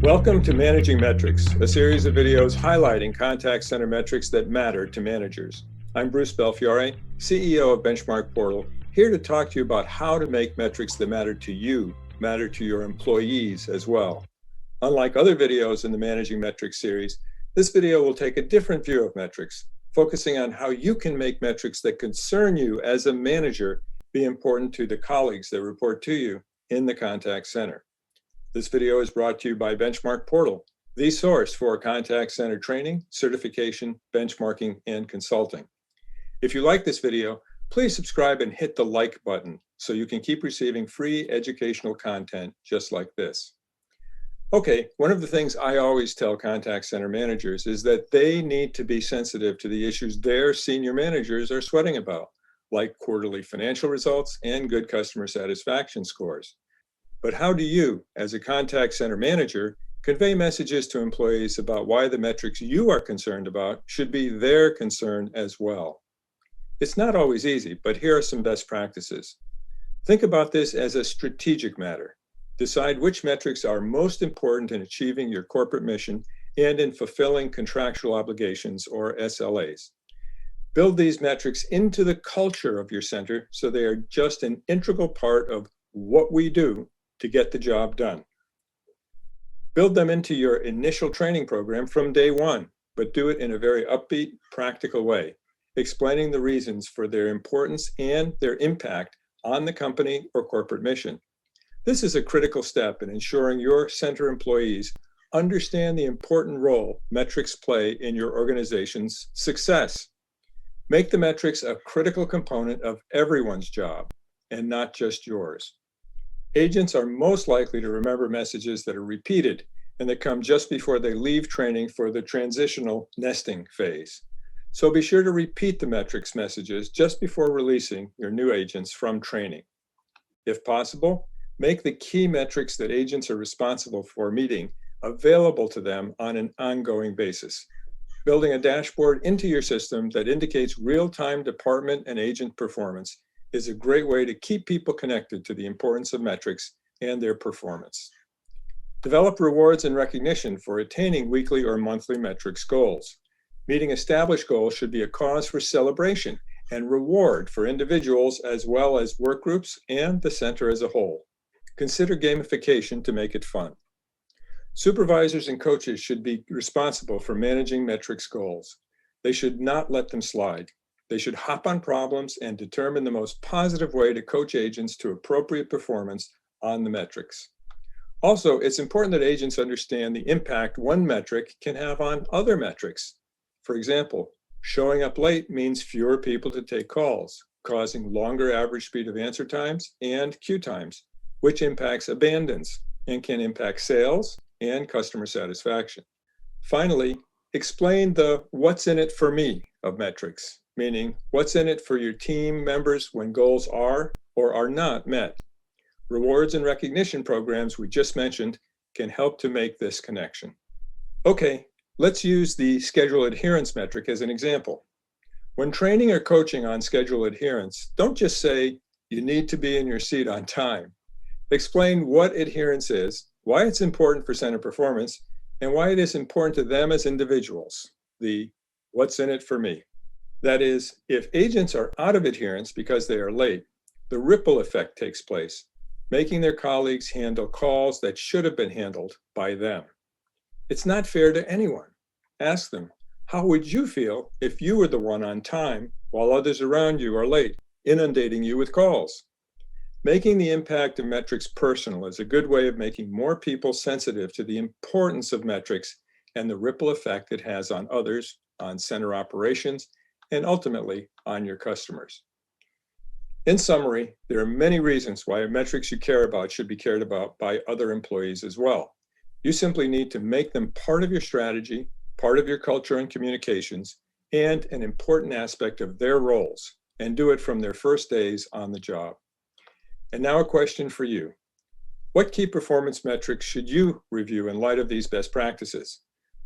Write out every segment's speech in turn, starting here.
Welcome to Managing Metrics, a series of videos highlighting contact center metrics that matter to managers. I'm Bruce Belfiore, CEO of BenchmarkPortal, here to talk to you about how to make metrics that matter to you, matter to your employees as well. Unlike other videos in the Managing Metrics series, this video will take a different view of metrics, focusing on how you can make metrics that concern you as a manager be important to the colleagues that report to you in the contact center. This video is brought to you by BenchmarkPortal, the source for contact center training, certification, benchmarking, and consulting. If you like this video, please subscribe and hit the like button so you can keep receiving free educational content just like this. Okay, one of the things I always tell contact center managers is that they need to be sensitive to the issues their senior managers are sweating about, like quarterly financial results and good customer satisfaction scores. But how do you, as a contact center manager, convey messages to employees about why the metrics you are concerned about should be their concern as well? It's not always easy, but here are some best practices. Think about this as a strategic matter. Decide which metrics are most important in achieving your corporate mission and in fulfilling contractual obligations, or SLAs. Build these metrics into the culture of your center so they are just an integral part of what we do to get the job done. Build them into your initial training program from day one, but do it in a very upbeat, practical way, explaining the reasons for their importance and their impact on the company or corporate mission. This is a critical step in ensuring your center employees understand the important role metrics play in your organization's success. Make the metrics a critical component of everyone's job and not just yours. Agents are most likely to remember messages that are repeated and that come just before they leave training for the transitional nesting phase. So be sure to repeat the metrics messages just before releasing your new agents from training. If possible, make the key metrics that agents are responsible for meeting available to them on an ongoing basis. Building a dashboard into your system that indicates real-time department and agent performance is a great way to keep people connected to the importance of metrics and their performance. Develop rewards and recognition for attaining weekly or monthly metrics goals. Meeting established goals should be a cause for celebration and reward for individuals as well as work groups and the center as a whole. Consider gamification to make it fun. Supervisors and coaches should be responsible for managing metrics goals. They should not let them slide. They should hop on problems and determine the most positive way to coach agents to appropriate performance on the metrics. Also, it's important that agents understand the impact one metric can have on other metrics. For example, showing up late means fewer people to take calls, causing longer average speed of answer times and queue times, which impacts abandons and can impact sales and customer satisfaction. Finally, explain the what's in it for me of metrics, meaning what's in it for your team members when goals are or are not met. Rewards and recognition programs we just mentioned can help to make this connection. Okay, let's use the schedule adherence metric as an example. When training or coaching on schedule adherence, don't just say you need to be in your seat on time. Explain what adherence is, why it's important for center performance, and why it is important to them as individuals, the what's in it for me. That is, if agents are out of adherence because they are late, the ripple effect takes place, making their colleagues handle calls that should have been handled by them. It's not fair to anyone. Ask them, how would you feel if you were the one on time while others around you are late, inundating you with calls? Making the impact of metrics personal is a good way of making more people sensitive to the importance of metrics and the ripple effect it has on others, on center operations, and ultimately on your customers. In summary, there are many reasons why metrics you care about should be cared about by other employees as well. You simply need to make them part of your strategy, part of your culture and communications, and an important aspect of their roles, and do it from their first days on the job. And now a question for you. What key performance metrics should you review in light of these best practices?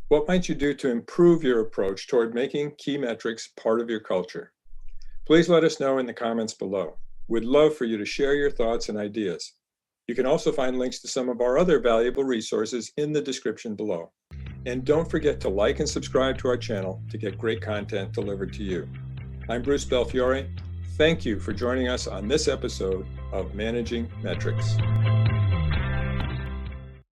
What might you do to improve your approach toward making key metrics part of your culture? Please let us know in the comments below. We'd love for you to share your thoughts and ideas. You can also find links to some of our other valuable resources in the description below. And don't forget to like and subscribe to our channel to get great content delivered to you. I'm Bruce Belfiore. Thank you for joining us on this episode of Managing Metrics.